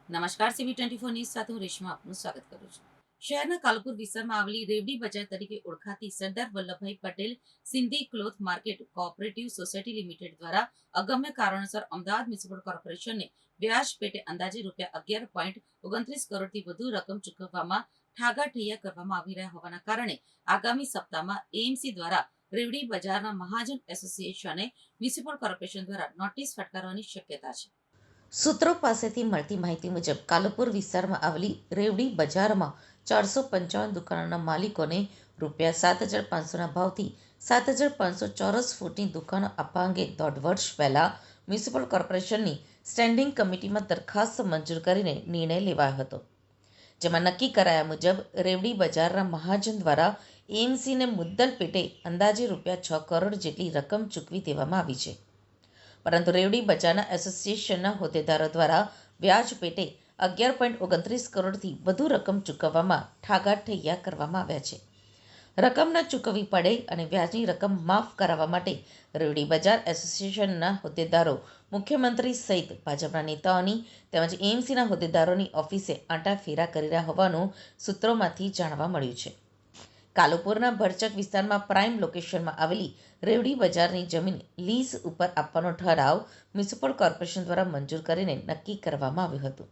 નમસ્કાર, CV24 news સાથે હું રેશમા આપનું સ્વાગત કરું છું. શહેરના કાલુપુર વિસ્તારમાં આવેલી રેવડી બજાર તરીકે ઓળખાતી Sardar Vallabhbhai Patel Sindhi cloth market cooperative society limited દ્વારા અગમ્ય કારણોસર અમદાવાદ મ્યુનિસિપલ કોર્પોરેશનને વ્યાજ પેટે અંદાજે ₹11.29 કરોડથી વધુ રકમ ચૂકવવામાં ઠાગાઠૈયા કરવામાં આવી રહ્યા હોવાના કારણે આગામી સપ્તાહમાં એએમસી દ્વારા રેવડી બજારના મહાજન એસોસિએશને મ્યુનિસિપલ કોર્પોરેશન દ્વારા નોટિસ ફટકારવાની શક્યતા છે. સૂત્રો પાસેથી મળતી માહિતી મુજબ કાલુપુર વિસ્તારમાં આવેલી રેવડી બજારમાં 455 દુકાનોના માલિકોને ₹7,500ના ભાવથી 7,500 ચોરસ ફૂટની દુકાનો આપવા અંગે 1.5 વર્ષ પહેલા મ્યુનિસિપલ કોર્પોરેશનની સ્ટેન્ડિંગ કમિટીમાં દરખાસ્ત મંજૂર કરીને નિર્ણય લેવાયો હતો, જેમાં નક્કી કરાયા મુજબ રેવડી બજારના મહાજન દ્વારા એએમસીને મુદ્દલ પેટે અંદાજે ₹6 કરોડ જેટલી રકમ ચૂકવી દેવામાં આવી છે. પરંતુ રેવડી બજારના એસોસિએશનના હોદ્દેદારો દ્વારા વ્યાજ પેટે 11.29 કરોડથી વધુ રકમ ચૂકવવામાં ઠાગાઠૈયા કરવામાં આવ્યા છે. રકમ ન ચૂકવવી પડે અને વ્યાજની રકમ માફ કરાવવા માટે રેવડી બજાર એસોસિએશનના હોદ્દેદારો મુખ્યમંત્રી સહિત ભાજપના નેતાઓની તેમજ એએમસીના હોદ્દેદારોની ઓફિસે આંટાફેરા કરી રહ્યા હોવાનું સૂત્રોમાંથી જાણવા મળ્યું છે. કાલુપુરના ભરચક વિસ્તારમાં પ્રાઇમ લોકેશનમાં આવેલી રેવડી બજારની જમીન લીઝ ઉપર આપવાનો ઠરાવ મ્યુનિસિપલ કોર્પોરેશન દ્વારા મંજૂર કરીને નક્કી કરવામાં આવ્યું હતું.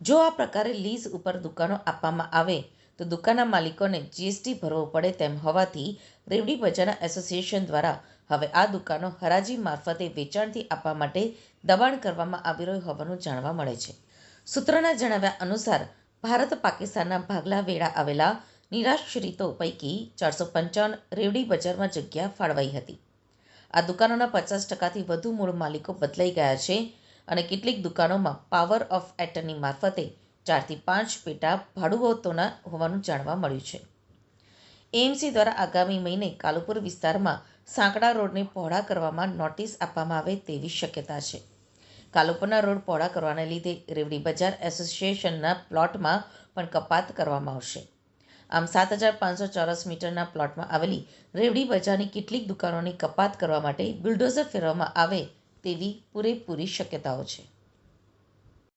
જો આ પ્રકારે લીઝ ઉપર દુકાનો આપવામાં આવે તો દુકાનના માલિકોને જીએસટી ભરવો પડે તેમ હોવાથી રેવડી બજારના એસોસિએશન દ્વારા હવે આ દુકાનો હરાજી મારફતે વેચાણથી આપવા માટે દબાણ કરવામાં આવી રહ્યું હોવાનું જાણવા મળે છે. સૂત્રોના જણાવ્યા અનુસાર ભારત પાકિસ્તાનના ભાગલા વેળા આવેલા નિરાશ્રિતો પૈકી 455 રેવડી બજારમાં જગ્યા ફાળવાઈ હતી. આ દુકાનોના 50%થી વધુ મૂળ માલિકો બદલાઈ ગયા છે અને કેટલીક દુકાનોમાં પાવર ઓફ એટર્ની મારફતે 4 થી 5 પેટા ભાડુઆતોના હોવાનું જાણવા મળ્યું છે. એએમસી દ્વારા આગામી મહિને કાલુપુર વિસ્તારમાં સાંકડા રોડને પહોળા કરવામાં નોટિસ આપવામાં આવે તેવી શક્યતા છે. કાલુપુરના રોડ પહોળા કરવાને લીધે રેવડી બજાર એસોસિએશનના પ્લોટમાં પણ કપાત કરવામાં આવશે. આમ 7,500 ચોરસ મીટરના પ્લોટમાં આવેલી રેવડી બજારની કેટલીક દુકાનોની કપાત કરવા માટે બુલડોઝર ફેરવવામાં આવે તેવી પૂરેપૂરી શક્યતાઓ છે.